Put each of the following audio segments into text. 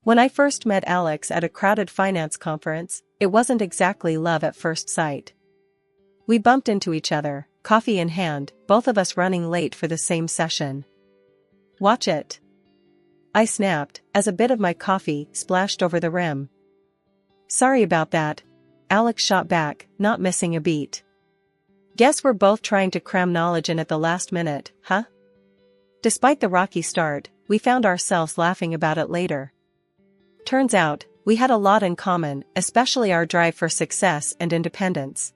When I first met Alex at a crowded finance conference, it wasn't exactly love at first sight. We bumped into each other, coffee in hand, both of us running late for the same session. "Watch it," I snapped, as a bit of my coffee splashed over the rim. "Sorry about that," Alex shot back, not missing a beat. "Guess we're both trying to cram knowledge in at the last minute, huh?" Despite the rocky start, we found ourselves laughing about it later. Turns out, we had a lot in common, especially our drive for success and independence.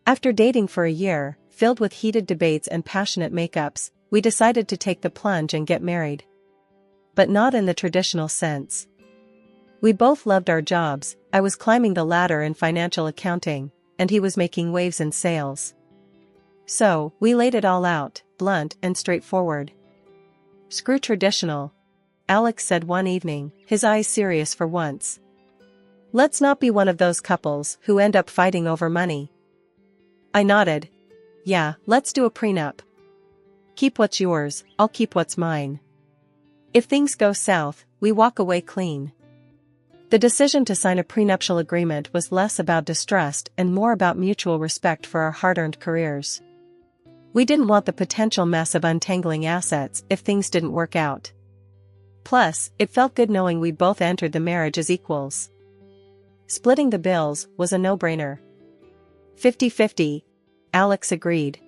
After dating for a year, filled with heated debates and passionate makeups, we decided to take the plunge and get married. But not in the traditional sense. We both loved our jobs. I was climbing the ladder in financial accounting, and he was making waves in sales. So, we laid it all out, blunt and straightforward. "Screw traditional," Alex said one evening, his eyes serious for once. "Let's not be one of those couples who end up fighting over money." I nodded. "Yeah, let's do a prenup. Keep what's yours, I'll keep what's mine. If things go south, we walk away clean." The decision to sign a prenuptial agreement was less about distrust and more about mutual respect for our hard-earned careers. We didn't want the potential mess of untangling assets if things didn't work out. Plus, it felt good knowing we both entered the marriage as equals. Splitting the bills was a no-brainer. 50-50, Alex agreed.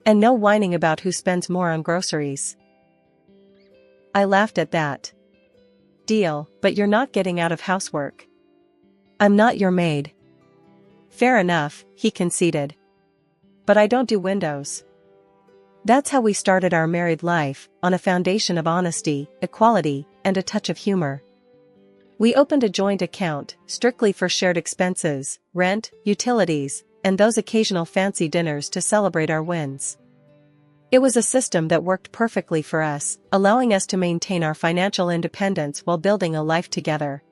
And no whining about who spends more on groceries. I laughed at that. "Deal, but you're not getting out of housework." "I'm not your maid." "Fair enough," he conceded. "But I don't do windows." That's how we started our married life, on a foundation of honesty, equality, and a touch of humor. We opened a joint account, strictly for shared expenses, rent, utilities, and those occasional fancy dinners to celebrate our wins. It was a system that worked perfectly for us, allowing us to maintain our financial independence while building a life together.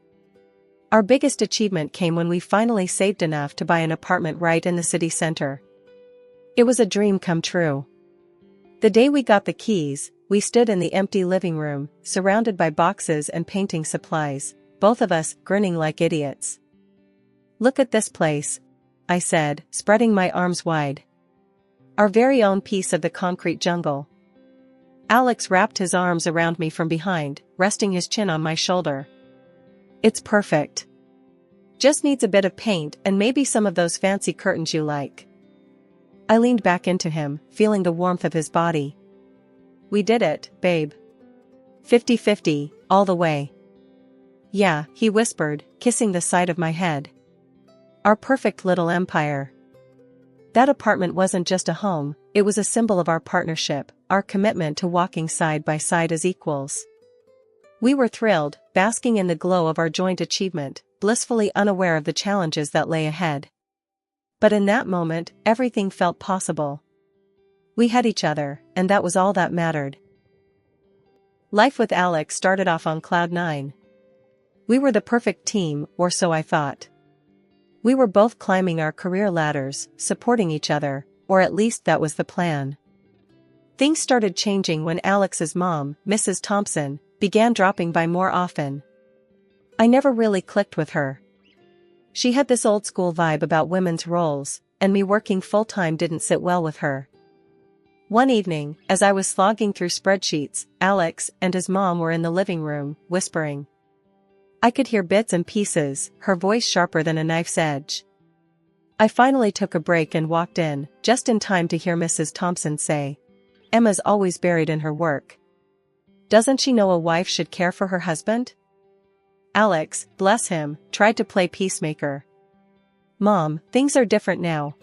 Our biggest achievement came when we finally saved enough to buy an apartment right in the city center. It was a dream come true. The day we got the keys, we stood in the empty living room, surrounded by boxes and painting supplies, both of us grinning like idiots. "Look at this place," I said, spreading my arms wide. "Our very own piece of the concrete jungle." Alex wrapped his arms around me from behind, resting his chin on my shoulder. "It's perfect. Just needs a bit of paint and maybe some of those fancy curtains you like." I leaned back into him, feeling the warmth of his body. "We did it, babe. 50-50, all the way." "Yeah," he whispered, kissing the side of my head. "Our perfect little empire." That apartment wasn't just a home, it was a symbol of our partnership, our commitment to walking side by side as equals. We were thrilled, basking in the glow of our joint achievement, blissfully unaware of the challenges that lay ahead. But in that moment, everything felt possible. We had each other, and that was all that mattered. Life with Alex started off on cloud nine. We were the perfect team, or so I thought. We were both climbing our career ladders, supporting each other, or at least that was the plan. Things started changing when Alex's mom, Mrs. Thompson, began dropping by more often. I never really clicked with her. She had this old-school vibe about women's roles, and me working full-time didn't sit well with her. One evening, as I was slogging through spreadsheets, Alex and his mom were in the living room, whispering. I could hear bits and pieces, her voice sharper than a knife's edge. I finally took a break and walked in, just in time to hear Mrs. Thompson say, "Emma's always buried in her work. Doesn't she know a wife should care for her husband?" Alex, bless him, tried to play peacemaker. "Mom, things are different now.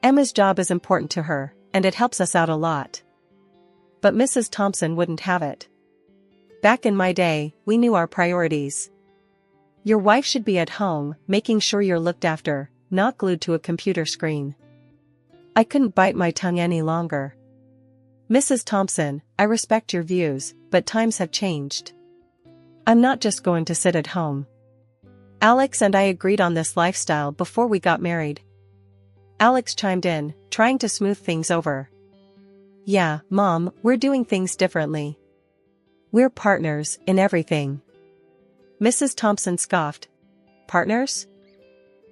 Emma's job is important to her, and it helps us out a lot." But Mrs. Thompson wouldn't have it. "Back in my day, we knew our priorities. Your wife should be at home, making sure you're looked after, not glued to a computer screen." I couldn't bite my tongue any longer. "Mrs. Thompson, I respect your views, but times have changed. I'm not just going to sit at home." Alex and I agreed on this lifestyle before we got married. Alex chimed in, trying to smooth things over. "Yeah, Mom, we're doing things differently. We're partners in everything. Mrs. Thompson scoffed. Partners?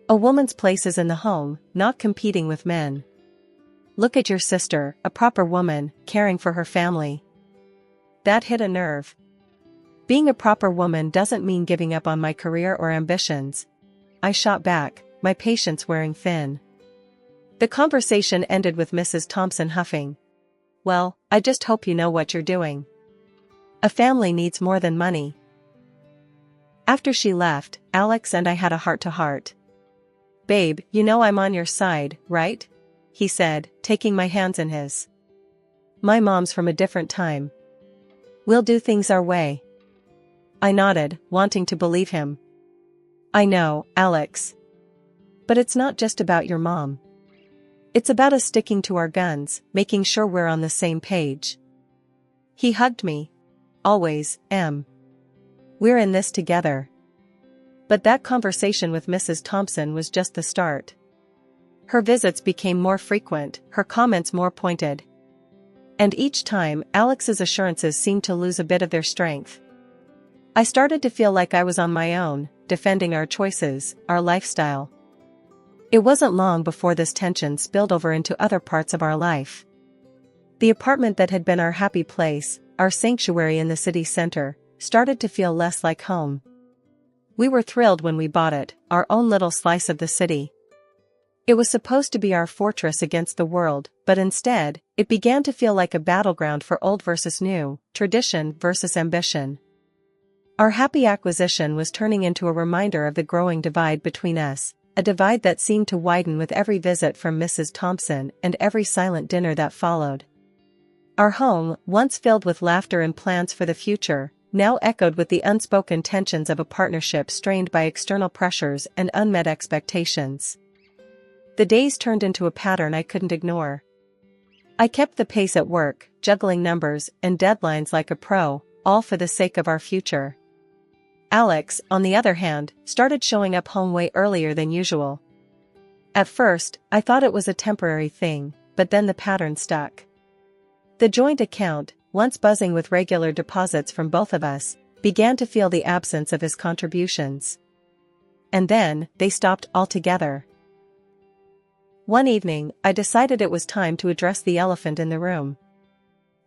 A woman's place is in the home, not competing with men. Look at your sister, a proper woman, caring for her family. That hit a nerve. Being a proper woman doesn't mean giving up on my career or ambitions. I shot back, my patience wearing thin. The conversation ended with Mrs. Thompson huffing. Well, I just hope you know what you're doing. A family needs more than money. After she left, Alex and I had a heart-to-heart. Babe, you know I'm on your side, right? He said, taking my hands in his. My mom's from a different time. We'll do things our way. I nodded, wanting to believe him. I know, Alex. But it's not just about your mom. It's about us sticking to our guns, making sure we're on the same page. He hugged me. Always, Em. We're in this together. But that conversation with Mrs. Thompson was just the start. Her visits became more frequent, her comments more pointed. And each time, Alex's assurances seemed to lose a bit of their strength. I started to feel like I was on my own, defending our choices, our lifestyle. It wasn't long before this tension spilled over into other parts of our life. The apartment that had been our happy place, our sanctuary in the city center, started to feel less like home. We were thrilled when we bought it, our own little slice of the city. It was supposed to be our fortress against the world, but instead, it began to feel like a battleground for old versus new, tradition versus ambition. Our happy acquisition was turning into a reminder of the growing divide between us, a divide that seemed to widen with every visit from Mrs. Thompson and every silent dinner that followed. Our home, once filled with laughter and plans for the future, now echoed with the unspoken tensions of a partnership strained by external pressures and unmet expectations. The days turned into a pattern I couldn't ignore. I kept the pace at work, juggling numbers and deadlines like a pro, all for the sake of our future. Alex, on the other hand, started showing up home way earlier than usual. At first, I thought it was a temporary thing, but then the pattern stuck. The joint account, once buzzing with regular deposits from both of us, began to feel the absence of his contributions. And then, they stopped altogether. One evening, I decided it was time to address the elephant in the room.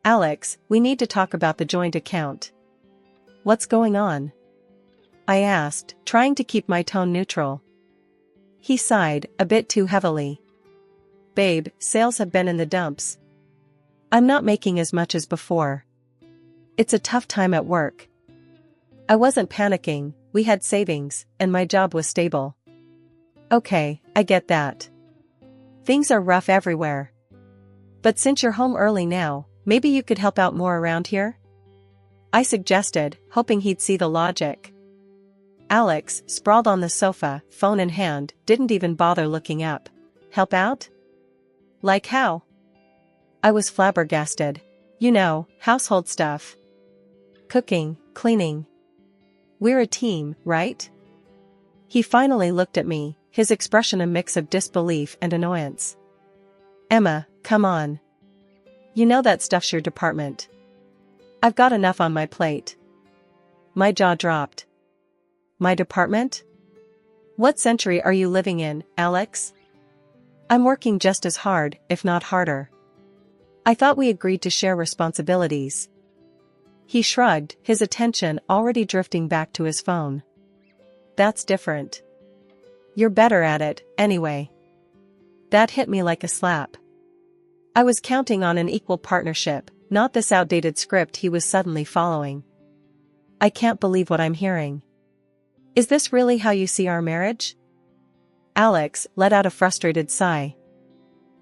Alex, we need to talk about the joint account. What's going on? I asked, trying to keep my tone neutral. He sighed, a bit too heavily. Babe, sales have been in the dumps. I'm not making as much as before. It's a tough time at work. I wasn't panicking, we had savings, and my job was stable. Okay, I get that. Things are rough everywhere. But since you're home early now, maybe you could help out more around here? I suggested, hoping he'd see the logic. Alex, sprawled on the sofa, phone in hand, didn't even bother looking up. Help out? Like how? I was flabbergasted. You know, household stuff. Cooking, cleaning. We're a team, right? He finally looked at me, his expression a mix of disbelief and annoyance. Emma, come on. You know that stuff's your department. I've got enough on my plate. My jaw dropped. My department? What century are you living in, Alex? I'm working just as hard, if not harder. I thought we agreed to share responsibilities. He shrugged, his attention already drifting back to his phone. That's different. You're better at it, anyway. That hit me like a slap. I was counting on an equal partnership, not this outdated script he was suddenly following. I can't believe what I'm hearing. Is this really how you see our marriage? Alex let out a frustrated sigh.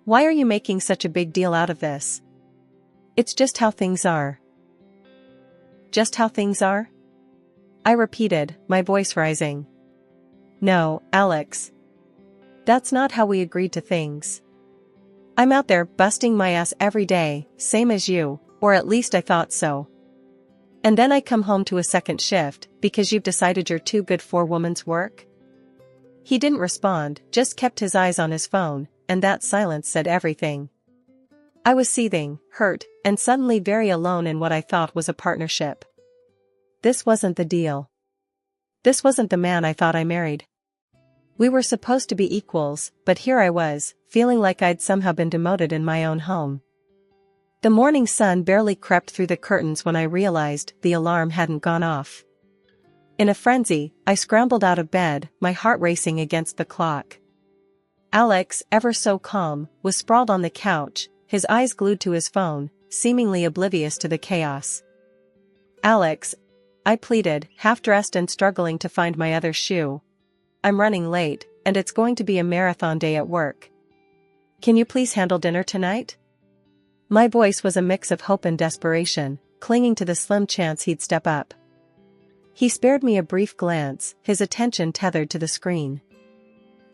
Why are you making such a big deal out of this? It's just how things are. Just how things are? I repeated, my voice rising. No, Alex. That's not how we agreed to things. I'm out there busting my ass every day, same as you, or at least I thought so. And then I come home to a second shift, because you've decided you're too good for woman's work? He didn't respond, just kept his eyes on his phone, and that silence said everything. I was seething, hurt, and suddenly very alone in what I thought was a partnership. This wasn't the deal. This wasn't the man I thought I married. We were supposed to be equals, but here I was, feeling like I'd somehow been demoted in my own home. The morning sun barely crept through the curtains when I realized the alarm hadn't gone off. In a frenzy, I scrambled out of bed, my heart racing against the clock. Alex, ever so calm, was sprawled on the couch, his eyes glued to his phone, seemingly oblivious to the chaos. "Alex," I pleaded, half-dressed and struggling to find my other shoe. "I'm running late, and it's going to be a marathon day at work. Can you please handle dinner tonight?" My voice was a mix of hope and desperation, clinging to the slim chance he'd step up. He spared me a brief glance, his attention tethered to the screen.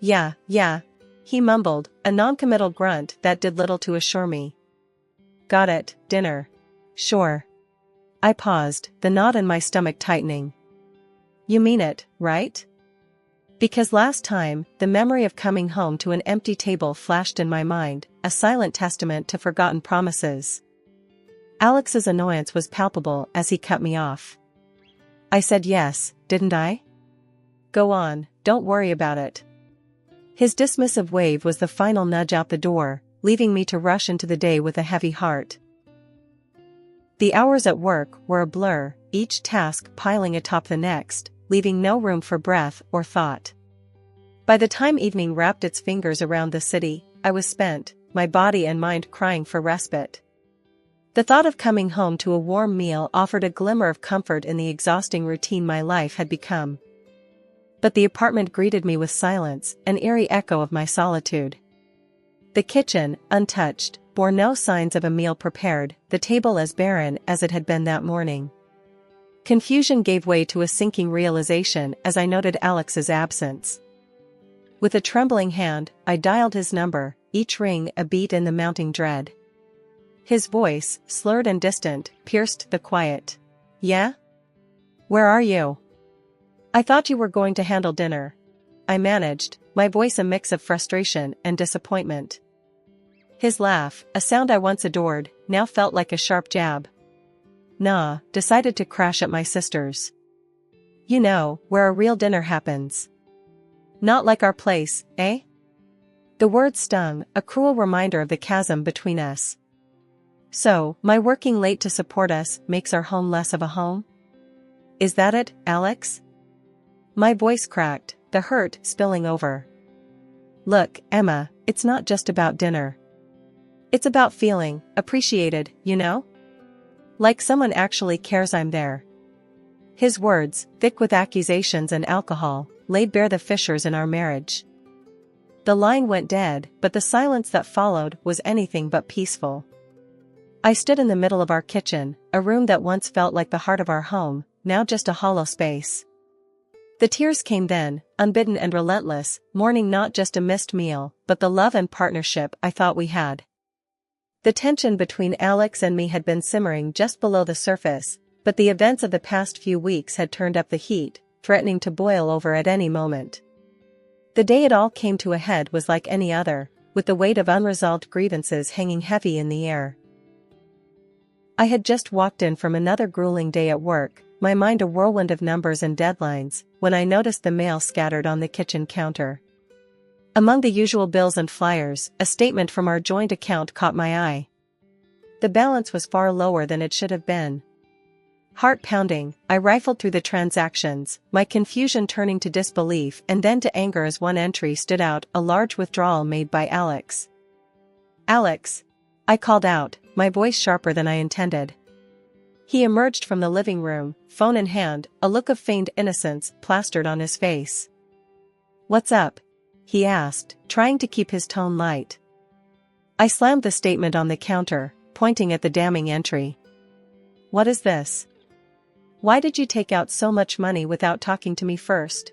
Yeah, he mumbled, a non-committal grunt that did little to assure me. "Got it, dinner. Sure." I paused, the knot in my stomach tightening. "You mean it, right?" Because last time, the memory of coming home to an empty table flashed in my mind, a silent testament to forgotten promises. Alex's annoyance was palpable as he cut me off. I said yes, didn't I? "Go on, don't worry about it." His dismissive wave was the final nudge out the door, leaving me to rush into the day with a heavy heart. The hours at work were a blur, each task piling atop the next, leaving no room for breath or thought. By the time evening wrapped its fingers around the city, I was spent, my body and mind crying for respite. The thought of coming home to a warm meal offered a glimmer of comfort in the exhausting routine my life had become. But the apartment greeted me with silence, an eerie echo of my solitude. The kitchen, untouched, bore no signs of a meal prepared, the table as barren as it had been that morning. Confusion gave way to a sinking realization as I noted Alex's absence. With a trembling hand, I dialed his number, each ring a beat in the mounting dread. His voice, slurred and distant, pierced the quiet. "Yeah? Where are you?" "I thought you were going to handle dinner," I managed, my voice a mix of frustration and disappointment. His laugh, a sound I once adored, now felt like a sharp jab. "Nah, decided to crash at my sister's. You know, where a real dinner happens. Not like our place, eh?" The word stung, a cruel reminder of the chasm between us. "So, my working late to support us makes our home less of a home? Is that it, Alex?" My voice cracked, the hurt spilling over. "Look, Emma, it's not just about dinner. It's about feeling appreciated, you know? Like someone actually cares I'm there." His words, thick with accusations and alcohol, laid bare the fissures in our marriage. The line went dead, but the silence that followed was anything but peaceful. I stood in the middle of our kitchen, a room that once felt like the heart of our home, now just a hollow space. The tears came then, unbidden and relentless, mourning not just a missed meal, but the love and partnership I thought we had. The tension between Alex and me had been simmering just below the surface, but the events of the past few weeks had turned up the heat, threatening to boil over at any moment. The day it all came to a head was like any other, with the weight of unresolved grievances hanging heavy in the air. I had just walked in from another grueling day at work, my mind a whirlwind of numbers and deadlines, when I noticed the mail scattered on the kitchen counter. Among the usual bills and flyers, a statement from our joint account caught my eye. The balance was far lower than it should have been. Heart pounding, I rifled through the transactions, my confusion turning to disbelief and then to anger as one entry stood out, a large withdrawal made by Alex. "Alex!" I called out, my voice sharper than I intended. He emerged from the living room, phone in hand, a look of feigned innocence plastered on his face. "What's up?" he asked, trying to keep his tone light. I slammed the statement on the counter, pointing at the damning entry. "What is this? Why did you take out so much money without talking to me first?"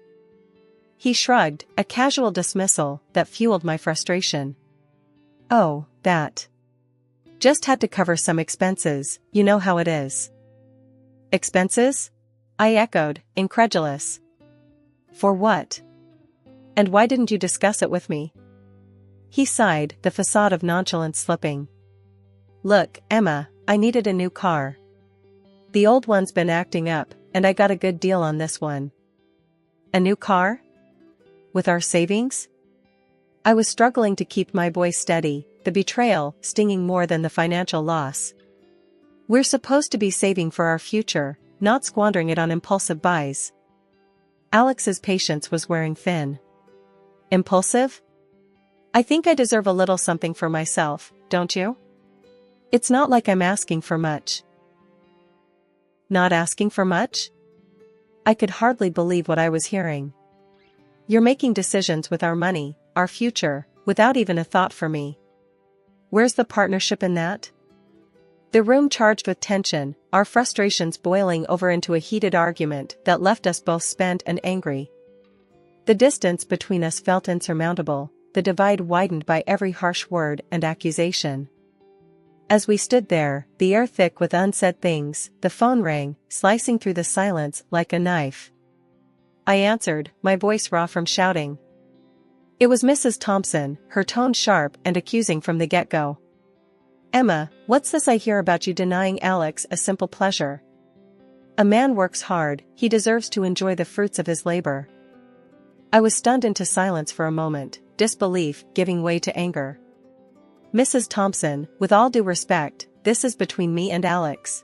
He shrugged, a casual dismissal that fueled my frustration. "Oh, that. Just had to cover some expenses, you know how it is." "Expenses?" I echoed, incredulous. "For what? And why didn't you discuss it with me?" He sighed, the facade of nonchalance slipping. "Look, Emma, I needed a new car. The old one's been acting up, and I got a good deal on this one. A new car? With our savings? I was struggling to keep my voice steady, the betrayal stinging more than the financial loss. We're supposed to be saving for our future, not squandering it on impulsive buys. Alex's patience was wearing thin. Impulsive? I think I deserve a little something for myself, don't you? It's not like I'm asking for much. Not asking for much? I could hardly believe what I was hearing. You're making decisions with our money, our future, without even a thought for me. Where's the partnership in that? The room charged with tension, our frustrations boiling over into a heated argument that left us both spent and angry. The distance between us felt insurmountable, the divide widened by every harsh word and accusation. As we stood there, the air thick with unsaid things, the phone rang, slicing through the silence like a knife. I answered, my voice raw from shouting. It was Mrs. Thompson, her tone sharp and accusing from the get-go. Emma, what's this I hear about you denying Alex a simple pleasure? A man works hard, he deserves to enjoy the fruits of his labor. I was stunned into silence for a moment, disbelief giving way to anger. Mrs. Thompson, with all due respect, this is between me and Alex.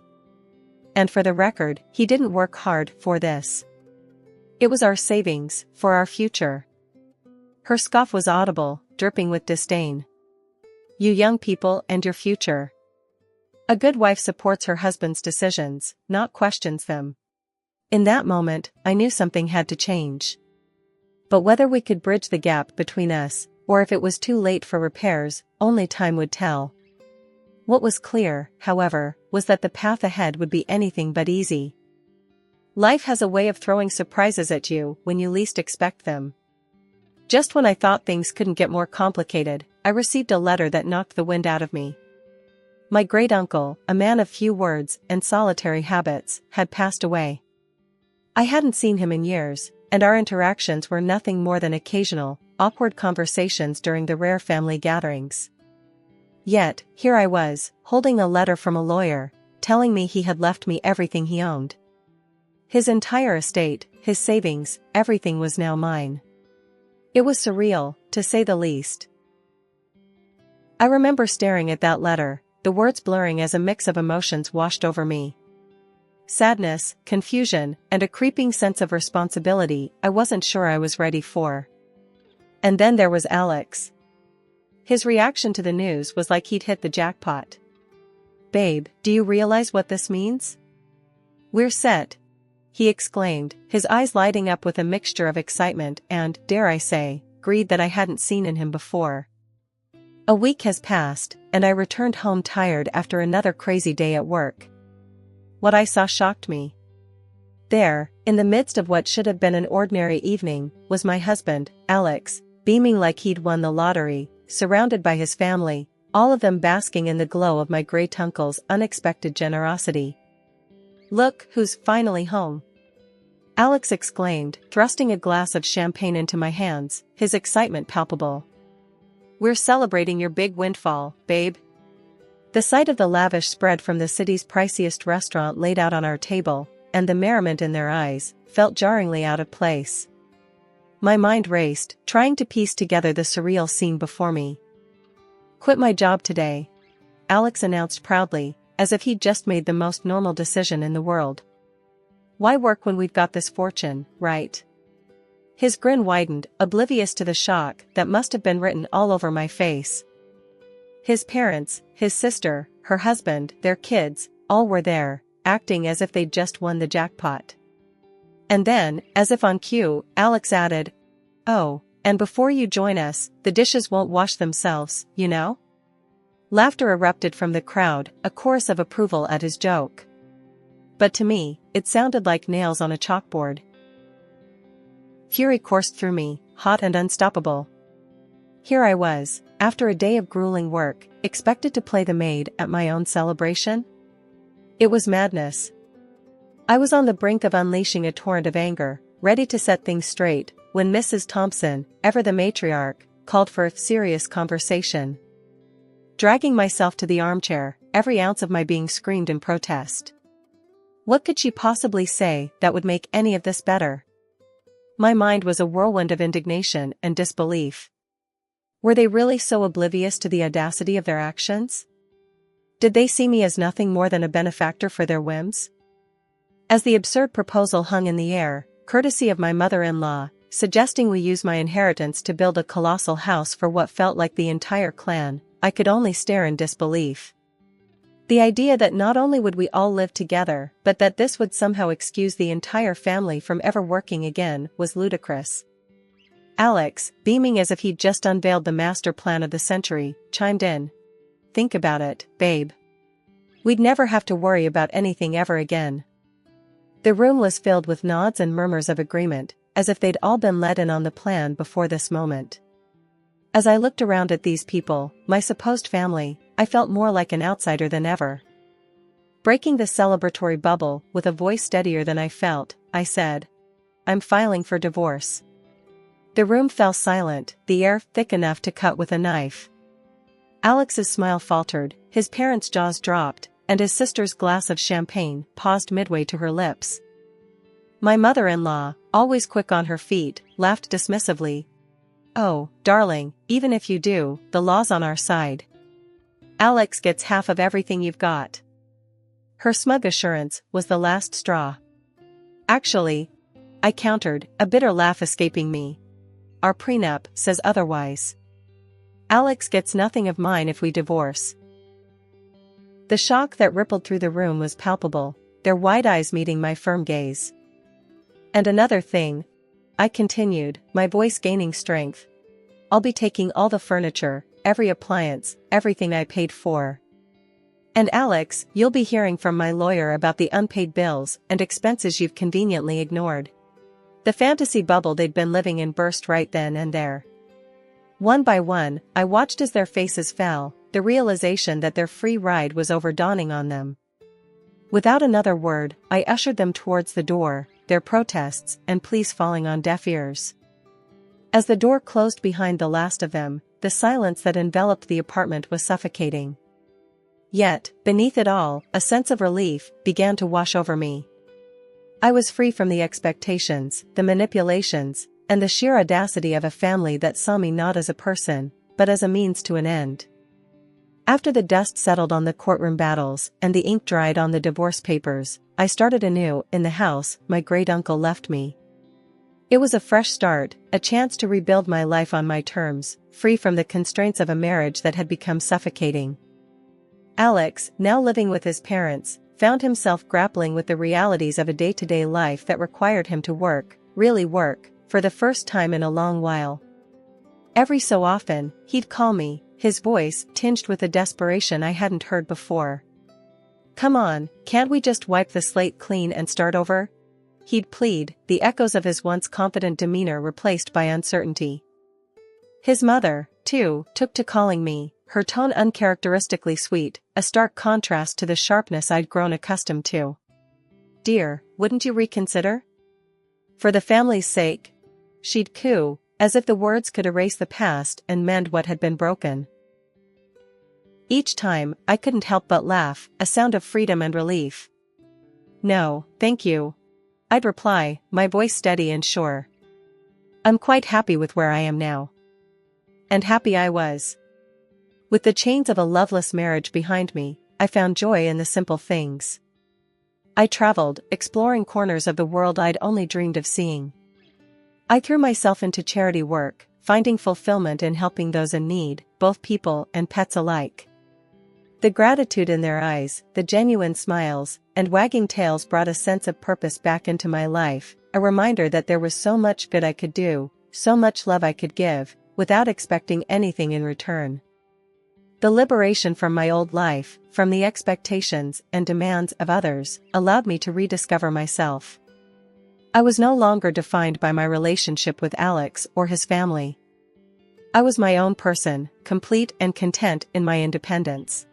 And for the record, he didn't work hard for this. It was our savings, for our future. Her scoff was audible, dripping with disdain. You young people and your future. A good wife supports her husband's decisions, not questions them. In that moment, I knew something had to change. But whether we could bridge the gap between us, or if it was too late for repairs, only time would tell. What was clear, however, was that the path ahead would be anything but easy. Life has a way of throwing surprises at you when you least expect them. Just when I thought things couldn't get more complicated, I received a letter that knocked the wind out of me. My great-uncle, a man of few words and solitary habits, had passed away. I hadn't seen him in years, and our interactions were nothing more than occasional, awkward conversations during the rare family gatherings. Yet, here I was, holding a letter from a lawyer, telling me he had left me everything he owned. His entire estate, his savings, everything was now mine. It was surreal, to say the least. I remember staring at that letter, the words blurring as a mix of emotions washed over me. Sadness, confusion, and a creeping sense of responsibility I wasn't sure I was ready for. And then there was Alex. His reaction to the news was like he'd hit the jackpot. Babe, do you realize what this means? We're set, he exclaimed, his eyes lighting up with a mixture of excitement and, dare I say, greed that I hadn't seen in him before. A week has passed, and I returned home tired after another crazy day at work. What I saw shocked me. There, in the midst of what should have been an ordinary evening, was my husband, Alex, beaming like he'd won the lottery, surrounded by his family, all of them basking in the glow of my great-uncle's unexpected generosity. Look who's finally home! Alex exclaimed, thrusting a glass of champagne into my hands, his excitement palpable. We're celebrating your big windfall, babe. The sight of the lavish spread from the city's priciest restaurant laid out on our table, and the merriment in their eyes, felt jarringly out of place. My mind raced, trying to piece together the surreal scene before me. Quit my job today, Alex announced proudly, as if he'd just made the most normal decision in the world. Why work when we've got this fortune, right? His grin widened, oblivious to the shock that must have been written all over my face. His parents, his sister, her husband, their kids, all were there, acting as if they'd just won the jackpot. And then, as if on cue, Alex added, "Oh, and before you join us, the dishes won't wash themselves, you know?" Laughter erupted from the crowd, a chorus of approval at his joke. But to me, it sounded like nails on a chalkboard. Fury coursed through me, hot and unstoppable. Here I was, after a day of grueling work, expected to play the maid at my own celebration? It was madness. I was on the brink of unleashing a torrent of anger, ready to set things straight, when Mrs. Thompson, ever the matriarch, called for a serious conversation. Dragging myself to the armchair, every ounce of my being screamed in protest. What could she possibly say that would make any of this better? My mind was a whirlwind of indignation and disbelief. Were they really so oblivious to the audacity of their actions? Did they see me as nothing more than a benefactor for their whims? As the absurd proposal hung in the air, courtesy of my mother-in-law, suggesting we use my inheritance to build a colossal house for what felt like the entire clan, I could only stare in disbelief. The idea that not only would we all live together, but that this would somehow excuse the entire family from ever working again, was ludicrous. Alex, beaming as if he'd just unveiled the master plan of the century, chimed in. Think about it, babe. We'd never have to worry about anything ever again. The room was filled with nods and murmurs of agreement, as if they'd all been let in on the plan before this moment. As I looked around at these people, my supposed family, I felt more like an outsider than ever. Breaking the celebratory bubble with a voice steadier than I felt, I said, I'm filing for divorce. The room fell silent, the air thick enough to cut with a knife. Alex's smile faltered, his parents' jaws dropped, and his sister's glass of champagne paused midway to her lips. My mother-in-law, always quick on her feet, laughed dismissively. Oh, darling, even if you do, the law's on our side. Alex gets half of everything you've got. Her smug assurance was the last straw. Actually, I countered, a bitter laugh escaping me. Our prenup says otherwise. Alex gets nothing of mine if we divorce. The shock that rippled through the room was palpable, their wide eyes meeting my firm gaze. And another thing, I continued, my voice gaining strength. I'll be taking all the furniture, every appliance, everything I paid for. And Alex, you'll be hearing from my lawyer about the unpaid bills and expenses you've conveniently ignored. The fantasy bubble they'd been living in burst right then and there. One by one, I watched as their faces fell, the realization that their free ride was over dawning on them. Without another word, I ushered them towards the door, their protests and pleas falling on deaf ears. As the door closed behind the last of them, the silence that enveloped the apartment was suffocating. Yet, beneath it all, a sense of relief began to wash over me. I was free from the expectations, the manipulations, and the sheer audacity of a family that saw me not as a person, but as a means to an end. After the dust settled on the courtroom battles and the ink dried on the divorce papers, I started anew in the house my great-uncle left me. It was a fresh start, a chance to rebuild my life on my terms, free from the constraints of a marriage that had become suffocating. Alex, now living with his parents, found himself grappling with the realities of a day-to-day life that required him to work, really work, for the first time in a long while. Every so often, he'd call me, his voice tinged with a desperation I hadn't heard before. Come on, can't we just wipe the slate clean and start over? He'd plead, the echoes of his once confident demeanor replaced by uncertainty. His mother, too, took to calling me, her tone uncharacteristically sweet, a stark contrast to the sharpness I'd grown accustomed to. Dear, wouldn't you reconsider? For the family's sake? She'd coo, as if the words could erase the past and mend what had been broken. Each time, I couldn't help but laugh, a sound of freedom and relief. No, thank you. I'd reply, my voice steady and sure. I'm quite happy with where I am now. And happy I was. With the chains of a loveless marriage behind me, I found joy in the simple things. I traveled, exploring corners of the world I'd only dreamed of seeing. I threw myself into charity work, finding fulfillment in helping those in need, both people and pets alike. The gratitude in their eyes, the genuine smiles, and wagging tails brought a sense of purpose back into my life, a reminder that there was so much good I could do, so much love I could give, without expecting anything in return. The liberation from my old life, from the expectations and demands of others, allowed me to rediscover myself. I was no longer defined by my relationship with Alex or his family. I was my own person, complete and content in my independence.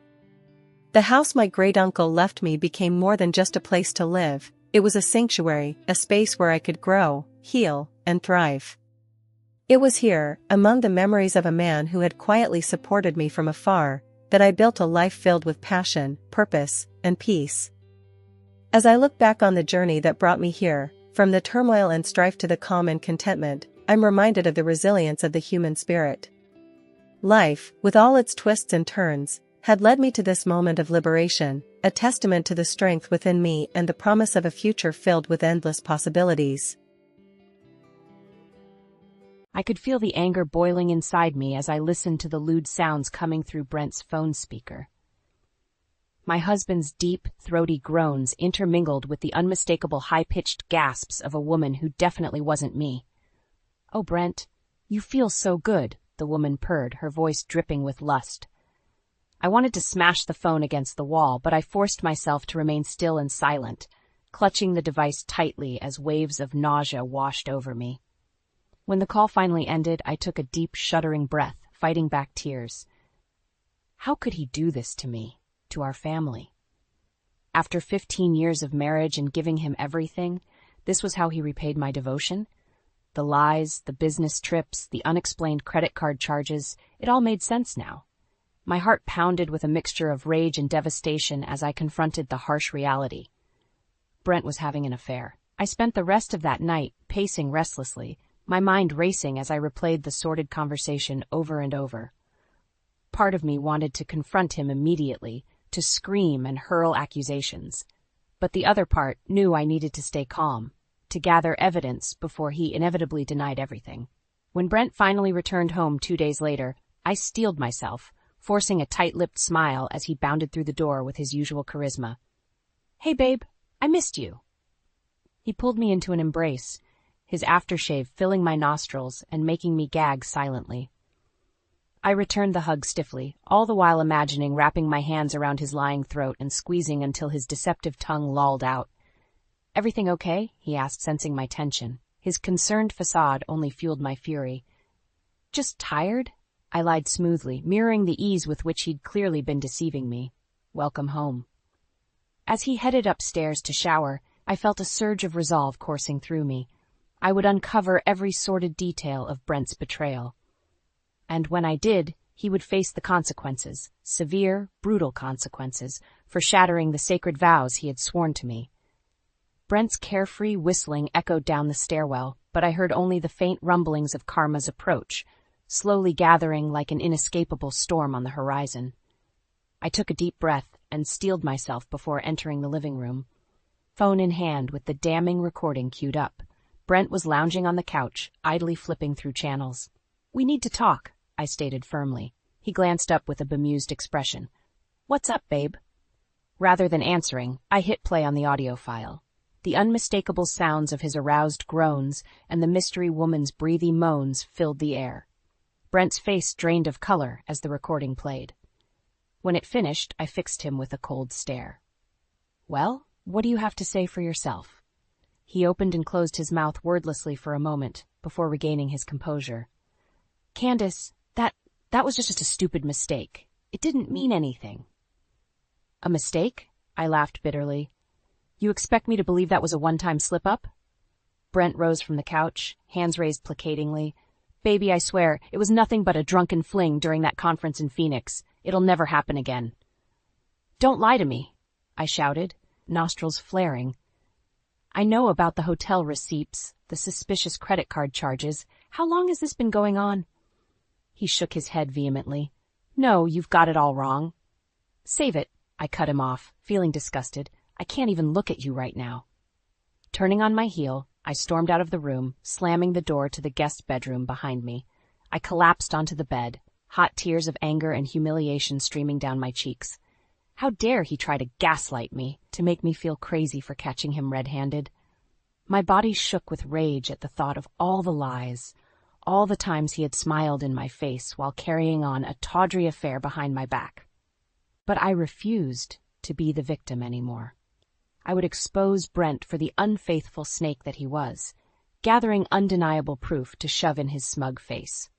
The house my great-uncle left me became more than just a place to live, it was a sanctuary, a space where I could grow, heal, and thrive. It was here, among the memories of a man who had quietly supported me from afar, that I built a life filled with passion, purpose, and peace. As I look back on the journey that brought me here, From the turmoil and strife to the calm and contentment, I'm reminded of the resilience of the human spirit. Life, with all its twists and turns, had led me to this moment of liberation, a testament to the strength within me and the promise of a future filled with endless possibilities. I could feel the anger boiling inside me as I listened to the lewd sounds coming through Brent's phone speaker. My husband's deep, throaty groans intermingled with the unmistakable high-pitched gasps of a woman who definitely wasn't me. "Oh, Brent, you feel so good," the woman purred, her voice dripping with lust. I wanted to smash the phone against the wall, but I forced myself to remain still and silent, clutching the device tightly as waves of nausea washed over me. When the call finally ended, I took a deep, shuddering breath, fighting back tears. How could he do this to me, to our family? After 15 years of marriage and giving him everything, this was how he repaid my devotion? The lies, the business trips, the unexplained credit card charges, it all made sense now. My heart pounded with a mixture of rage and devastation as I confronted the harsh reality. Brent was having an affair. I spent the rest of that night pacing restlessly, my mind racing as I replayed the sordid conversation over and over. Part of me wanted to confront him immediately, to scream and hurl accusations. But the other part knew I needed to stay calm, to gather evidence before he inevitably denied everything. When Brent finally returned home 2 days later, I steeled myself, forcing a tight-lipped smile as he bounded through the door with his usual charisma. "Hey, babe, I missed you." He pulled me into an embrace, his aftershave filling my nostrils and making me gag silently. I returned the hug stiffly, all the while imagining wrapping my hands around his lying throat and squeezing until his deceptive tongue lolled out. "Everything okay?" he asked, sensing my tension. His concerned facade only fueled my fury. "Just tired?" I lied smoothly, mirroring the ease with which he'd clearly been deceiving me. "Welcome home." As he headed upstairs to shower, I felt a surge of resolve coursing through me. I would uncover every sordid detail of Brent's betrayal. And when I did, he would face the consequences, severe, brutal consequences, for shattering the sacred vows he had sworn to me. Brent's carefree whistling echoed down the stairwell, but I heard only the faint rumblings of karma's approach, slowly gathering like an inescapable storm on the horizon. I took a deep breath and steeled myself before entering the living room. Phone in hand with the damning recording queued up, Brent was lounging on the couch, idly flipping through channels. "We need to talk," I stated firmly. He glanced up with a bemused expression. "What's up, babe?" Rather than answering, I hit play on the audio file. The unmistakable sounds of his aroused groans and the mystery woman's breathy moans filled the air. Brent's face drained of color as the recording played. When it finished, I fixed him with a cold stare. "Well, what do you have to say for yourself?" He opened and closed his mouth wordlessly for a moment, before regaining his composure. "Candace, that was just a stupid mistake. It didn't mean anything." "A mistake?" I laughed bitterly. "You expect me to believe that was a one-time slip-up?" Brent rose from the couch, hands raised placatingly. "Baby, I swear, it was nothing but a drunken fling during that conference in Phoenix. It'll never happen again." "Don't lie to me," I shouted, nostrils flaring. "I know about the hotel receipts, the suspicious credit card charges. How long has this been going on?" He shook his head vehemently. "No, you've got it all wrong." "Save it," I cut him off, feeling disgusted. "I can't even look at you right now." Turning on my heel, I stormed out of the room, slamming the door to the guest bedroom behind me. I collapsed onto the bed, hot tears of anger and humiliation streaming down my cheeks. How dare he try to gaslight me, to make me feel crazy for catching him red-handed? My body shook with rage at the thought of all the lies, all the times he had smiled in my face while carrying on a tawdry affair behind my back. But I refused to be the victim anymore. I would expose Brent for the unfaithful snake that he was, gathering undeniable proof to shove in his smug face.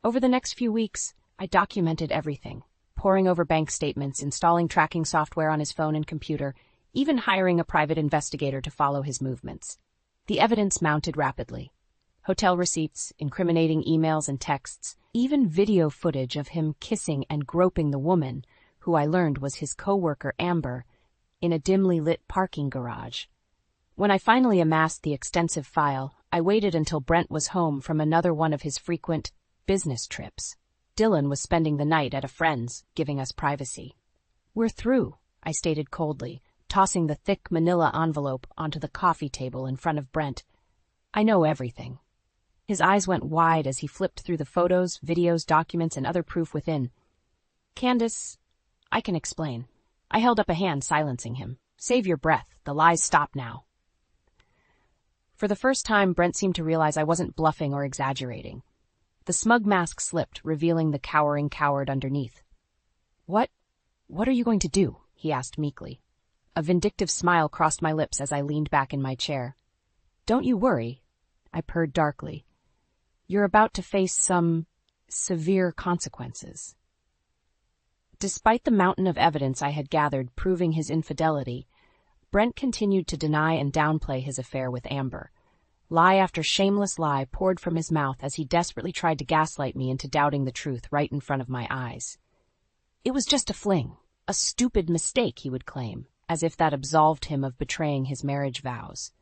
Over the next few weeks, I documented everything, poring over bank statements, installing tracking software on his phone and computer, even hiring a private investigator to follow his movements. The evidence mounted rapidly. Hotel receipts, incriminating emails and texts, even video footage of him kissing and groping the woman, who I learned was his co-worker Amber, in a dimly lit parking garage. When I finally amassed the extensive file, I waited until Brent was home from another one of his frequent business trips. Dylan was spending the night at a friend's, giving us privacy. "We're through," I stated coldly, tossing the thick manila envelope onto the coffee table in front of Brent. "I know everything." His eyes went wide as he flipped through the photos, videos, documents, and other proof within. "Candace, I can explain." I held up a hand, silencing him. "Save your breath. The lies stop now." For the first time, Brent seemed to realize I wasn't bluffing or exaggerating. The smug mask slipped, revealing the cowering coward underneath. What are you going to do?" he asked meekly. A vindictive smile crossed my lips as I leaned back in my chair. "Don't you worry," I purred darkly. "You're about to face some severe consequences." Despite the mountain of evidence I had gathered proving his infidelity, Brent continued to deny and downplay his affair with Amber. Lie after shameless lie poured from his mouth as he desperately tried to gaslight me into doubting the truth right in front of my eyes. "It was just a fling, a stupid mistake," he would claim, as if that absolved him of betraying his marriage vows.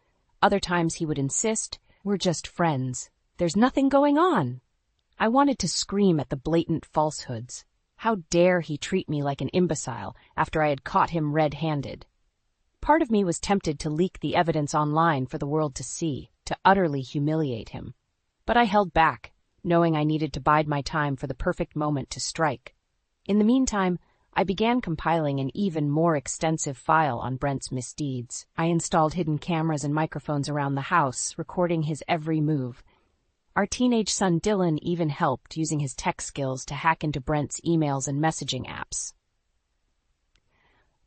Other times he would insist, "We're just friends. There's nothing going on." I wanted to scream at the blatant falsehoods. How dare he treat me like an imbecile after I had caught him red-handed? Part of me was tempted to leak the evidence online for the world to see, to utterly humiliate him. But I held back, knowing I needed to bide my time for the perfect moment to strike. In the meantime, I began compiling an even more extensive file on Brent's misdeeds. I installed hidden cameras and microphones around the house, recording his every move. Our teenage son Dylan even helped, using his tech skills to hack into Brent's emails and messaging apps.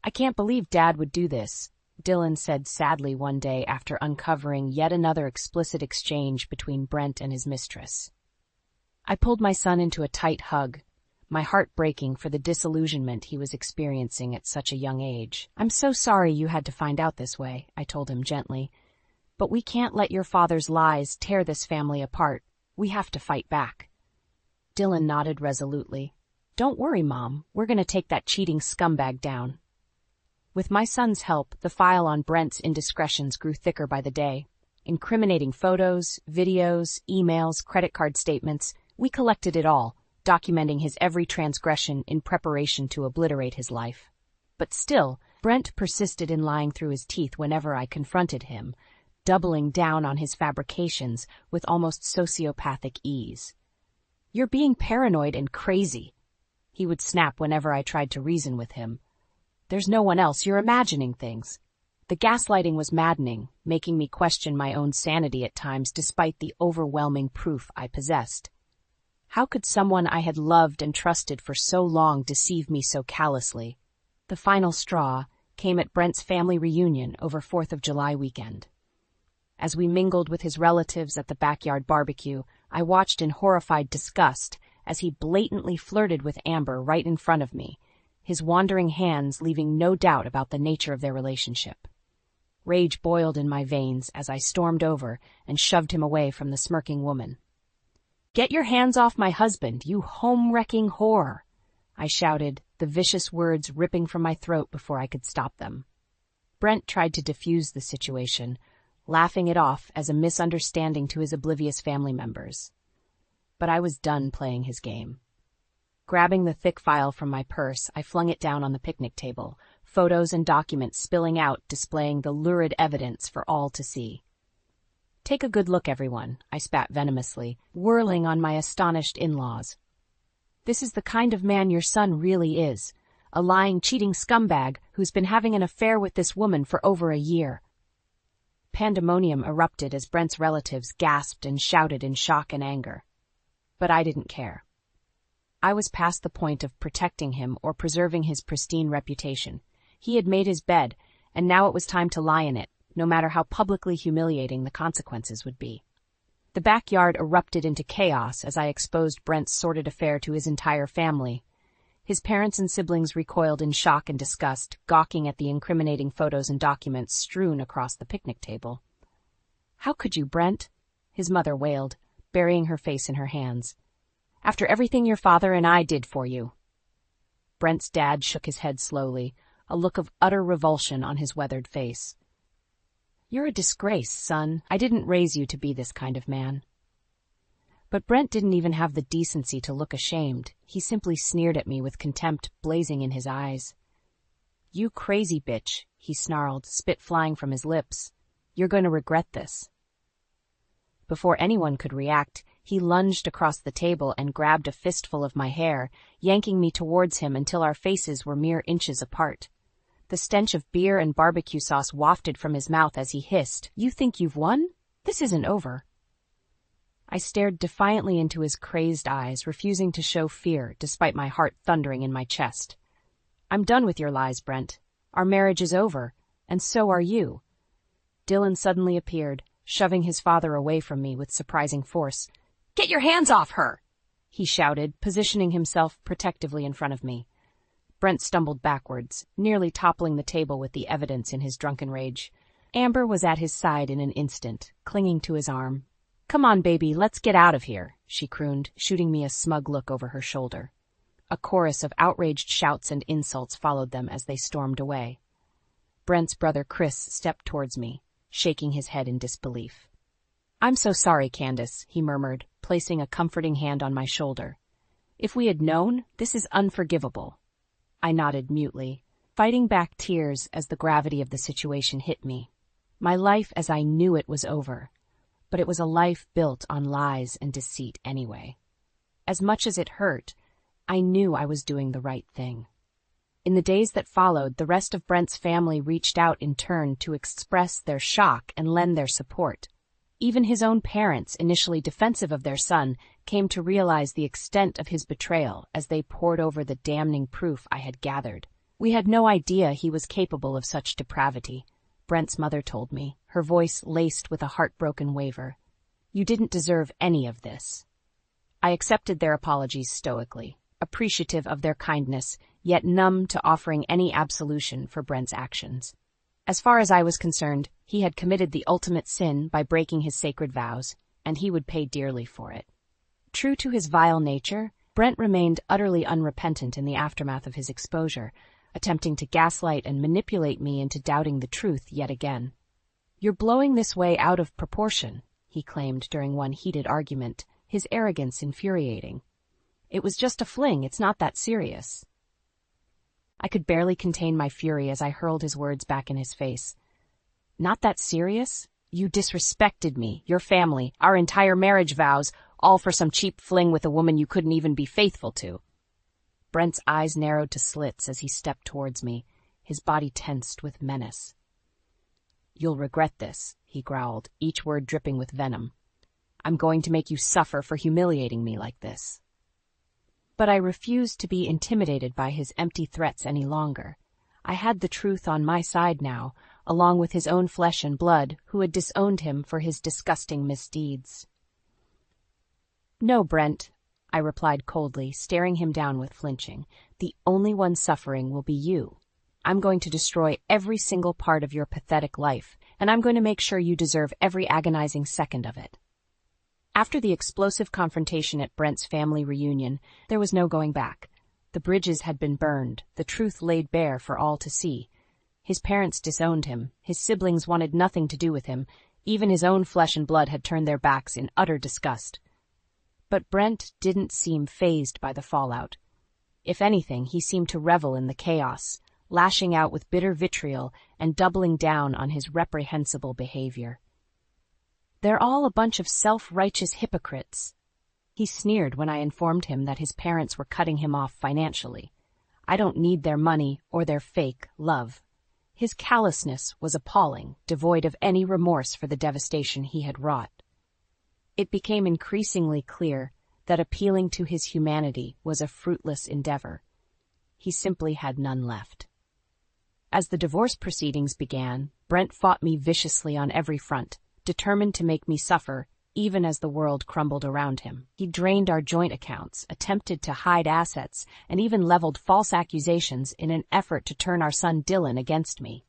"I can't believe Dad would do this," Dylan said sadly one day after uncovering yet another explicit exchange between Brent and his mistress. I pulled my son into a tight hug, my heart breaking for the disillusionment he was experiencing at such a young age. "I'm so sorry you had to find out this way," I told him gently. "But we can't let your father's lies tear this family apart. We have to fight back." Dylan nodded resolutely. "Don't worry, Mom. We're going to take that cheating scumbag down." With my son's help, the file on Brent's indiscretions grew thicker by the day. Incriminating photos, videos, emails, credit card statements, we collected it all, documenting his every transgression in preparation to obliterate his life. But still, Brent persisted in lying through his teeth whenever I confronted him, doubling down on his fabrications with almost sociopathic ease. "You're being paranoid and crazy," he would snap whenever I tried to reason with him. "There's no one else. You're imagining things." The gaslighting was maddening, making me question my own sanity at times despite the overwhelming proof I possessed. How could someone I had loved and trusted for so long deceive me so callously? The final straw came at Brent's family reunion over 4th of July weekend. As we mingled with his relatives at the backyard barbecue, I watched in horrified disgust as he blatantly flirted with Amber right in front of me, his wandering hands leaving no doubt about the nature of their relationship. Rage boiled in my veins as I stormed over and shoved him away from the smirking woman. "Get your hands off my husband, you home-wrecking whore!" I shouted, the vicious words ripping from my throat before I could stop them. Brent tried to defuse the situation, laughing it off as a misunderstanding to his oblivious family members. But I was done playing his game. Grabbing the thick file from my purse, I flung it down on the picnic table, photos and documents spilling out, displaying the lurid evidence for all to see. "Take a good look, everyone," I spat venomously, whirling on my astonished in-laws. "This is the kind of man your son really is, a lying, cheating scumbag who's been having an affair with this woman for over a year." Pandemonium erupted as Brent's relatives gasped and shouted in shock and anger. But I didn't care. I was past the point of protecting him or preserving his pristine reputation. He had made his bed, and now it was time to lie in it, no matter how publicly humiliating the consequences would be. The backyard erupted into chaos as I exposed Brent's sordid affair to his entire family. His parents and siblings recoiled in shock and disgust, gawking at the incriminating photos and documents strewn across the picnic table. "How could you, Brent?" his mother wailed, burying her face in her hands. "After everything your father and I did for you." Brent's dad shook his head slowly, a look of utter revulsion on his weathered face. "You're a disgrace, son. I didn't raise you to be this kind of man." But Brent didn't even have the decency to look ashamed. He simply sneered at me with contempt blazing in his eyes. "You crazy bitch," he snarled, spit flying from his lips. "You're going to regret this." Before anyone could react, he lunged across the table and grabbed a fistful of my hair, yanking me towards him until our faces were mere inches apart. The stench of beer and barbecue sauce wafted from his mouth as he hissed, "You think you've won? This isn't over." I stared defiantly into his crazed eyes, refusing to show fear despite my heart thundering in my chest. "I'm done with your lies, Brent. Our marriage is over, and so are you." Dylan suddenly appeared, shoving his father away from me with surprising force. "Get your hands off her!" he shouted, positioning himself protectively in front of me. Brent stumbled backwards, nearly toppling the table with the evidence in his drunken rage. Amber was at his side in an instant, clinging to his arm. "Come on, baby, let's get out of here," she crooned, shooting me a smug look over her shoulder. A chorus of outraged shouts and insults followed them as they stormed away. Brent's brother Chris stepped towards me, shaking his head in disbelief. "I'm so sorry, Candace," he murmured, placing a comforting hand on my shoulder. "If we had known, this is unforgivable." I nodded mutely, fighting back tears as the gravity of the situation hit me. My life as I knew it was over, but it was a life built on lies and deceit anyway. As much as it hurt, I knew I was doing the right thing. In the days that followed, the rest of Brent's family reached out in turn to express their shock and lend their support. Even his own parents, initially defensive of their son, came to realize the extent of his betrayal as they pored over the damning proof I had gathered. We had no idea he was capable of such depravity, Brent's mother told me, her voice laced with a heartbroken waver. "You didn't deserve any of this." I accepted their apologies stoically, appreciative of their kindness, yet numb to offering any absolution for Brent's actions. As far as I was concerned, he had committed the ultimate sin by breaking his sacred vows, and he would pay dearly for it. True to his vile nature, Brent remained utterly unrepentant in the aftermath of his exposure, attempting to gaslight and manipulate me into doubting the truth yet again. "You're blowing this way out of proportion," he claimed during one heated argument, his arrogance infuriating. "It was just a fling, it's not that serious." I could barely contain my fury as I hurled his words back in his face. "Not that serious? You disrespected me, your family, our entire marriage vows, all for some cheap fling with a woman you couldn't even be faithful to." Brent's eyes narrowed to slits as he stepped towards me, his body tensed with menace. "You'll regret this," he growled, each word dripping with venom. "I'm going to make you suffer for humiliating me like this." But I refused to be intimidated by his empty threats any longer. I had the truth on my side now, along with his own flesh and blood, who had disowned him for his disgusting misdeeds. "No, Brent," I replied coldly, staring him down with flinching. "The only one suffering will be you. I'm going to destroy every single part of your pathetic life, and I'm going to make sure you deserve every agonizing second of it." After the explosive confrontation at Brent's family reunion, there was no going back. The bridges had been burned, the truth laid bare for all to see. His parents disowned him, his siblings wanted nothing to do with him, even his own flesh and blood had turned their backs in utter disgust. But Brent didn't seem fazed by the fallout. If anything, he seemed to revel in the chaos, lashing out with bitter vitriol and doubling down on his reprehensible behavior. "They're all a bunch of self-righteous hypocrites." He sneered when I informed him that his parents were cutting him off financially. "I don't need their money or their fake love." His callousness was appalling, devoid of any remorse for the devastation he had wrought. It became increasingly clear that appealing to his humanity was a fruitless endeavor. He simply had none left. As the divorce proceedings began, Brent fought me viciously on every front, determined to make me suffer, even as the world crumbled around him. He drained our joint accounts, attempted to hide assets, and even leveled false accusations in an effort to turn our son Dylan against me.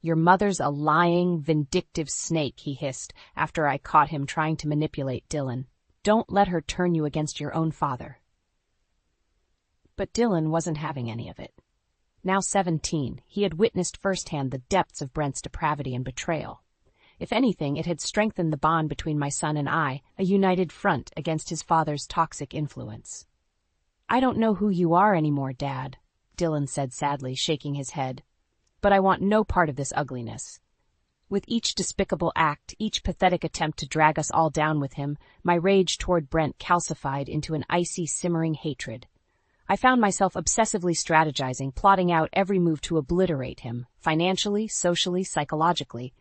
"Your mother's a lying, vindictive snake," he hissed, after I caught him trying to manipulate Dylan. "Don't let her turn you against your own father." But Dylan wasn't having any of it. Now 17, he had witnessed firsthand the depths of Brent's depravity and betrayal. If anything, it had strengthened the bond between my son and I, a united front against his father's toxic influence. "I don't know who you are anymore, Dad," Dylan said sadly, shaking his head. "But I want no part of this ugliness." With each despicable act, each pathetic attempt to drag us all down with him, my rage toward Brent calcified into an icy, simmering hatred. I found myself obsessively strategizing, plotting out every move to obliterate him, financially, socially, psychologically.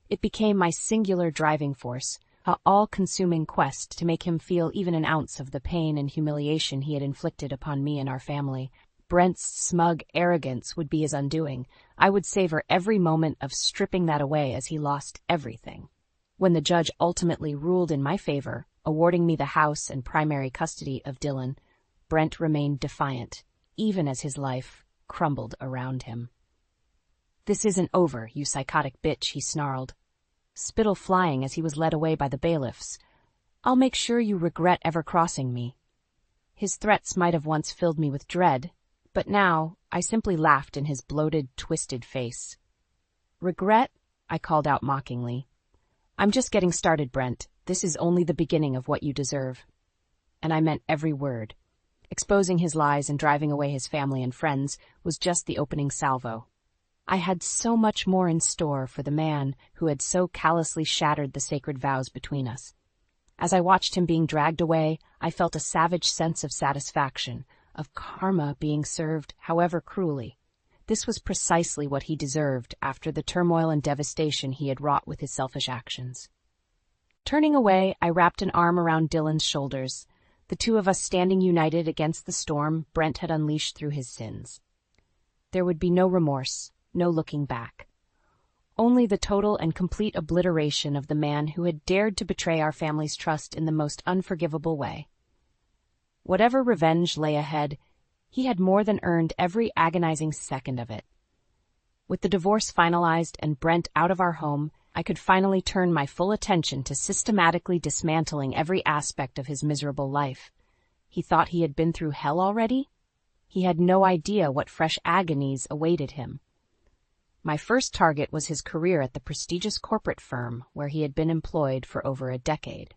It became my singular driving force, a all-consuming quest to make him feel even an ounce of the pain and humiliation he had inflicted upon me and our family. Brent's smug arrogance would be his undoing. I would savor every moment of stripping that away as he lost everything. When the judge ultimately ruled in my favor, awarding me the house and primary custody of Dylan, Brent remained defiant, even as his life crumbled around him. "This isn't over, you psychotic bitch," he snarled, spittle flying as he was led away by the bailiffs. "I'll make sure you regret ever crossing me." His threats might have once filled me with dread, but now I simply laughed in his bloated, twisted face. "Regret?" I called out mockingly. "I'm just getting started, Brent. This is only the beginning of what you deserve." And I meant every word. Exposing his lies and driving away his family and friends was just the opening salvo. I had so much more in store for the man who had so callously shattered the sacred vows between us. As I watched him being dragged away, I felt a savage sense of satisfaction, of karma being served, however cruelly. This was precisely what he deserved after the turmoil and devastation he had wrought with his selfish actions. Turning away, I wrapped an arm around Dylan's shoulders, the two of us standing united against the storm Brent had unleashed through his sins. There would be no remorse, no looking back. Only the total and complete obliteration of the man who had dared to betray our family's trust in the most unforgivable way. Whatever revenge lay ahead, he had more than earned every agonizing second of it. With the divorce finalized and Brent out of our home, I could finally turn my full attention to systematically dismantling every aspect of his miserable life. He thought he had been through hell already? He had no idea what fresh agonies awaited him. My first target was his career at the prestigious corporate firm where he had been employed for over a decade.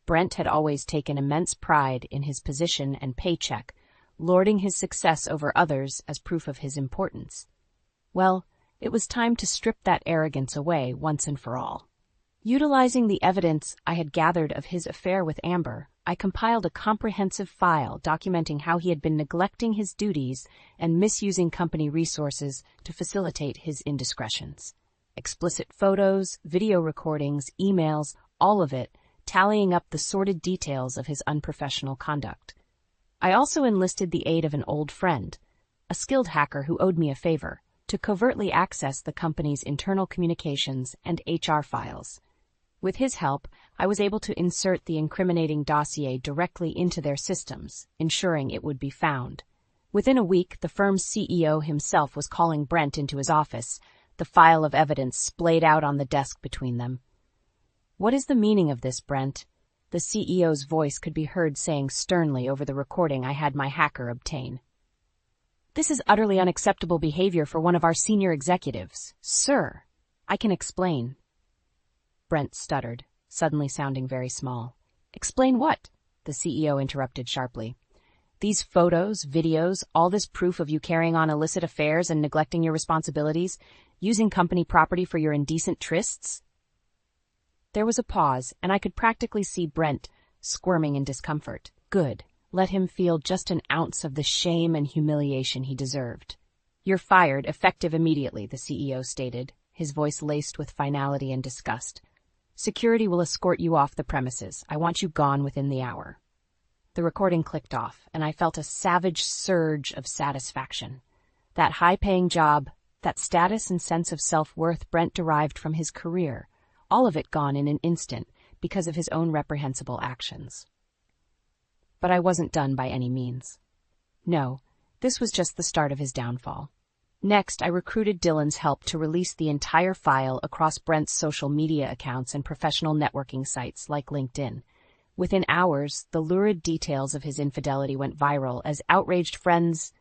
Brent had always taken immense pride in his position and paycheck, lording his success over others as proof of his importance. Well, it was time to strip that arrogance away once and for all. Utilizing the evidence I had gathered of his affair with Amber, I compiled a comprehensive file documenting how he had been neglecting his duties and misusing company resources to facilitate his indiscretions. Explicit photos, video recordings, emails, all of it, tallying up the sordid details of his unprofessional conduct. I also enlisted the aid of an old friend, a skilled hacker who owed me a favor, to covertly access the company's internal communications and HR files. With his help, I was able to insert the incriminating dossier directly into their systems, ensuring it would be found. Within a week, the firm's CEO himself was calling Brent into his office, the file of evidence splayed out on the desk between them. "What is the meaning of this, Brent?" The CEO's voice could be heard saying sternly over the recording I had my hacker obtain. "This is utterly unacceptable behavior for one of our senior executives. Sir, I can explain." Brent stuttered, suddenly sounding very small. "Explain what?" the CEO interrupted sharply. "These photos, videos, all this proof of you carrying on illicit affairs and neglecting your responsibilities, using company property for your indecent trysts?" There was a pause, and I could practically see Brent squirming in discomfort. Good. Let him feel just an ounce of the shame and humiliation he deserved. "You're fired, effective immediately," the CEO stated, his voice laced with finality and disgust. "Security will escort you off the premises. I want you gone within the hour." The recording clicked off, and I felt a savage surge of satisfaction. That high-paying job, that status and sense of self-worth Brent derived from his career, all of it gone in an instant because of his own reprehensible actions. But I wasn't done by any means. No, this was just the start of his downfall. Next, I recruited Dylan's help to release the entire file across Brent's social media accounts and professional networking sites like LinkedIn. Within hours, the lurid details of his infidelity went viral as outraged friends,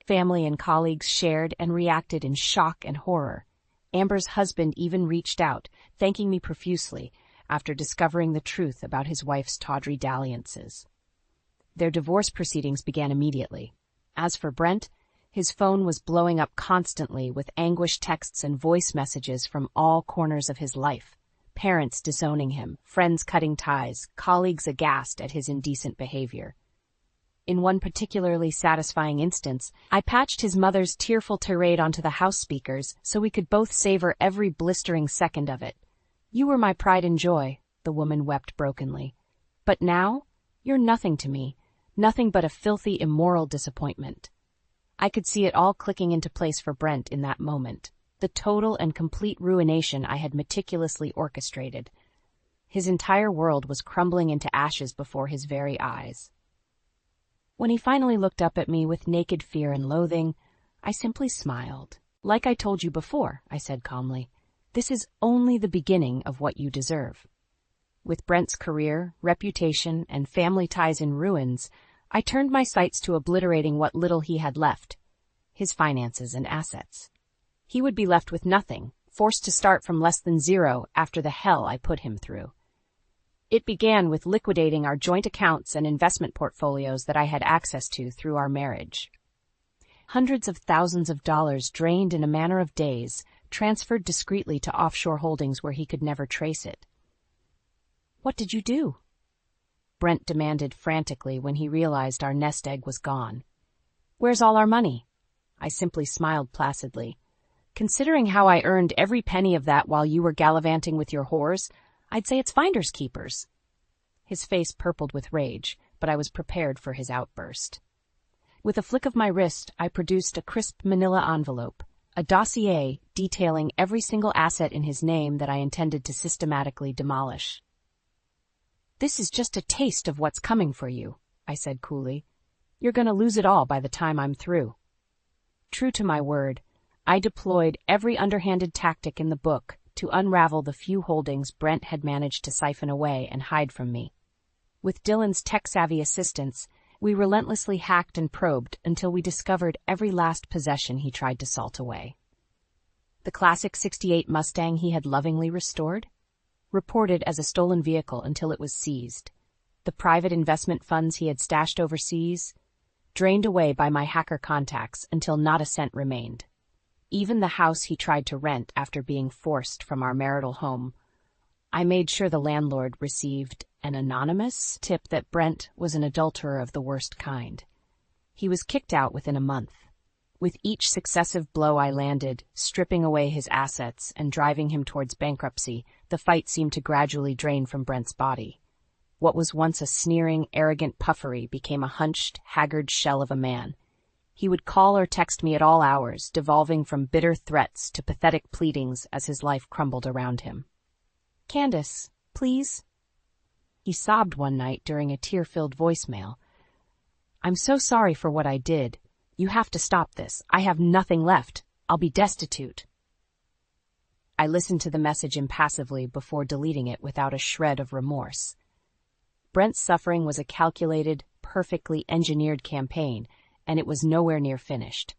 family, and colleagues shared and reacted in shock and horror. Amber's husband even reached out, thanking me profusely after discovering the truth about his wife's tawdry dalliances. Their divorce proceedings began immediately. As for Brent, his phone was blowing up constantly with anguished texts and voice messages from all corners of his life. Parents disowning him, friends cutting ties, colleagues aghast at his indecent behavior. In one particularly satisfying instance, I patched his mother's tearful tirade onto the house speakers so we could both savor every blistering second of it. "You were my pride and joy," the woman wept brokenly. "But now, you're nothing to me, nothing but a filthy, immoral disappointment." I could see it all clicking into place for Brent in that moment, the total and complete ruination I had meticulously orchestrated. His entire world was crumbling into ashes before his very eyes. When he finally looked up at me with naked fear and loathing, I simply smiled. "Like I told you before," I said calmly, "this is only the beginning of what you deserve." With Brent's career, reputation, and family ties in ruins, I turned my sights to obliterating what little he had left, his finances and assets. He would be left with nothing, forced to start from less than zero after the hell I put him through. It began with liquidating our joint accounts and investment portfolios that I had access to through our marriage. Hundreds of thousands of dollars drained in a matter of days, transferred discreetly to offshore holdings where he could never trace it. "What did you do?" Brent demanded frantically when he realized our nest egg was gone. "Where's all our money?" I simply smiled placidly. "Considering how I earned every penny of that while you were gallivanting with your whores, I'd say it's finders keepers." His face purpled with rage, but I was prepared for his outburst. With a flick of my wrist, I produced a crisp manila envelope, a dossier detailing every single asset in his name that I intended to systematically demolish. "This is just a taste of what's coming for you," I said coolly. "You're going to lose it all by the time I'm through." True to my word, I deployed every underhanded tactic in the book to unravel the few holdings Brent had managed to siphon away and hide from me. With Dylan's tech-savvy assistance, we relentlessly hacked and probed until we discovered every last possession he tried to salt away. The classic '68 Mustang he had lovingly restored? Reported as a stolen vehicle until it was seized. The private investment funds he had stashed overseas? Drained away by my hacker contacts until not a cent remained. Even the house he tried to rent after being forced from our marital home. I made sure the landlord received an anonymous tip that Brent was an adulterer of the worst kind. He was kicked out within a month. With each successive blow I landed, stripping away his assets and driving him towards bankruptcy, the fight seemed to gradually drain from Brent's body. What was once a sneering, arrogant puffery became a hunched, haggard shell of a man. He would call or text me at all hours, devolving from bitter threats to pathetic pleadings as his life crumbled around him. "Candace, please?" He sobbed one night during a tear-filled voicemail. "I'm so sorry for what I did. You have to stop this. I have nothing left. I'll be destitute." I listened to the message impassively before deleting it without a shred of remorse. Brent's suffering was a calculated, perfectly engineered campaign, and it was nowhere near finished.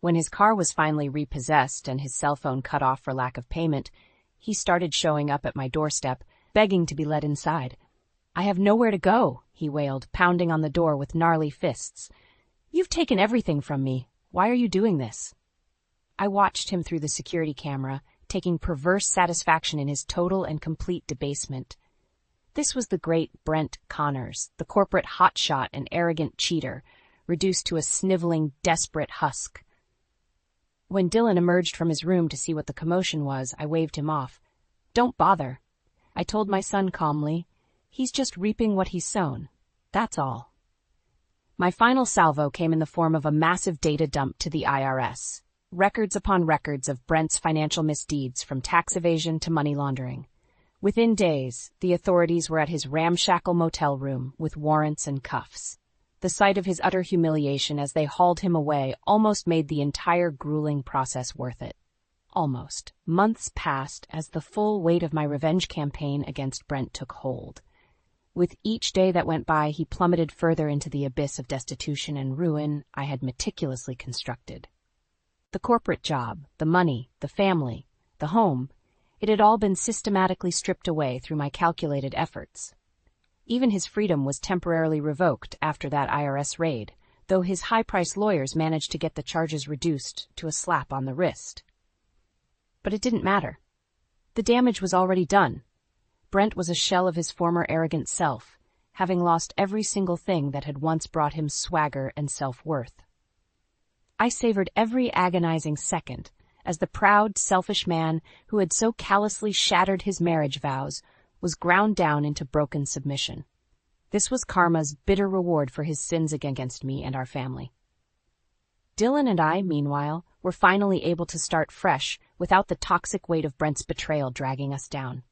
When his car was finally repossessed and his cell phone cut off for lack of payment, he started showing up at my doorstep, begging to be let inside. "I have nowhere to go," he wailed, pounding on the door with gnarly fists. "You've taken everything from me. Why are you doing this?" I watched him through the security camera, taking perverse satisfaction in his total and complete debasement. This was the great Brent Connors, the corporate hotshot and arrogant cheater, reduced to a sniveling, desperate husk. When Dylan emerged from his room to see what the commotion was, I waved him off. "Don't bother," I told my son calmly. "He's just reaping what he's sown. That's all." My final salvo came in the form of a massive data dump to the IRS. Records upon records of Brent's financial misdeeds from tax evasion to money laundering. Within days, the authorities were at his ramshackle motel room with warrants and cuffs. The sight of his utter humiliation as they hauled him away almost made the entire grueling process worth it. Almost. Months passed as the full weight of my revenge campaign against Brent took hold. With each day that went by, he plummeted further into the abyss of destitution and ruin I had meticulously constructed. The corporate job, the money, the family, the home, it had all been systematically stripped away through my calculated efforts. Even his freedom was temporarily revoked after that IRS raid, though his high-priced lawyers managed to get the charges reduced to a slap on the wrist. But it didn't matter. The damage was already done. Brent was a shell of his former arrogant self, having lost every single thing that had once brought him swagger and self-worth. I savored every agonizing second as the proud, selfish man who had so callously shattered his marriage vows was ground down into broken submission. This was karma's bitter reward for his sins against me and our family. Dylan and I, meanwhile, were finally able to start fresh without the toxic weight of Brent's betrayal dragging us down.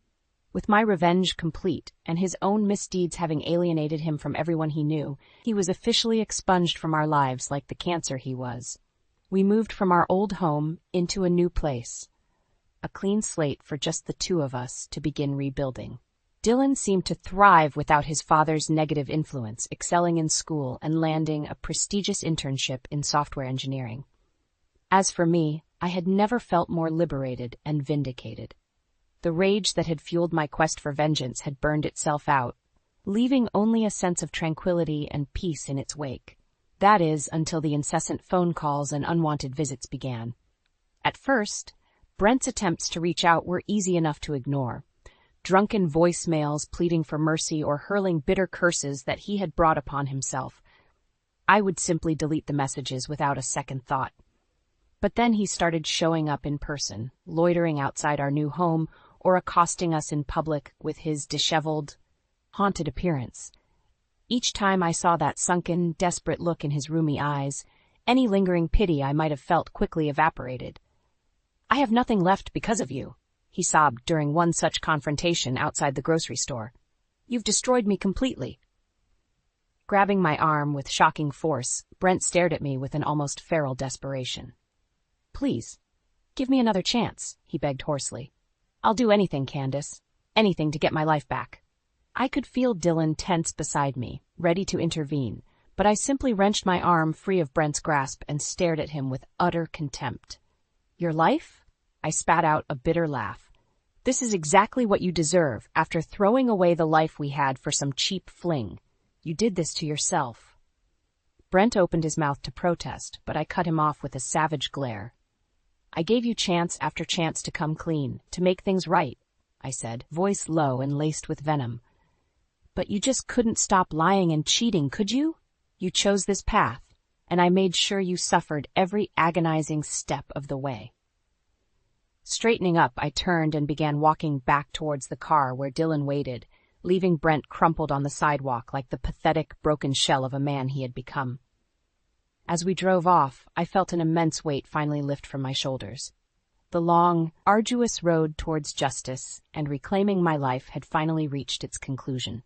With my revenge complete and his own misdeeds having alienated him from everyone he knew, he was officially expunged from our lives like the cancer he was. We moved from our old home into a new place, a clean slate for just the two of us to begin rebuilding. Dylan seemed to thrive without his father's negative influence, excelling in school and landing a prestigious internship in software engineering. As for me, I had never felt more liberated and vindicated. The rage that had fueled my quest for vengeance had burned itself out, leaving only a sense of tranquility and peace in its wake. That is, until the incessant phone calls and unwanted visits began. At first, Brent's attempts to reach out were easy enough to ignore. Drunken voicemails pleading for mercy or hurling bitter curses that he had brought upon himself. I would simply delete the messages without a second thought. But then he started showing up in person, loitering outside our new home or accosting us in public with his disheveled, haunted appearance. Each time I saw that sunken, desperate look in his roomy eyes, any lingering pity I might have felt quickly evaporated. "I have nothing left because of you," he sobbed during one such confrontation outside the grocery store. "You've destroyed me completely." Grabbing my arm with shocking force, Brent stared at me with an almost feral desperation. "Please, give me another chance," he begged hoarsely. "I'll do anything, Candace. Anything to get my life back." I could feel Dylan tense beside me, ready to intervene, but I simply wrenched my arm free of Brent's grasp and stared at him with utter contempt. "Your life?" I spat out a bitter laugh. "This is exactly what you deserve after throwing away the life we had for some cheap fling. You did this to yourself." Brent opened his mouth to protest, but I cut him off with a savage glare. "I gave you chance after chance to come clean, to make things right," I said, voice low and laced with venom. "But you just couldn't stop lying and cheating, could you? You chose this path, and I made sure you suffered every agonizing step of the way." Straightening up, I turned and began walking back towards the car where Dylan waited, leaving Brent crumpled on the sidewalk like the pathetic, broken shell of a man he had become. As we drove off, I felt an immense weight finally lift from my shoulders. The long, arduous road towards justice and reclaiming my life had finally reached its conclusion.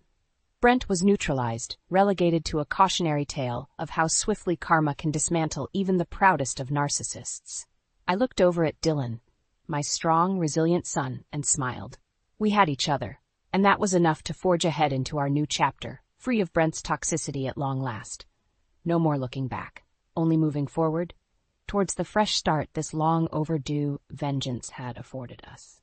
Brent was neutralized, relegated to a cautionary tale of how swiftly karma can dismantle even the proudest of narcissists. I looked over at Dylan, my strong, resilient son, and smiled. We had each other, and that was enough to forge ahead into our new chapter, free of Brent's toxicity at long last. No more looking back, only moving forward, towards the fresh start this long overdue vengeance had afforded us.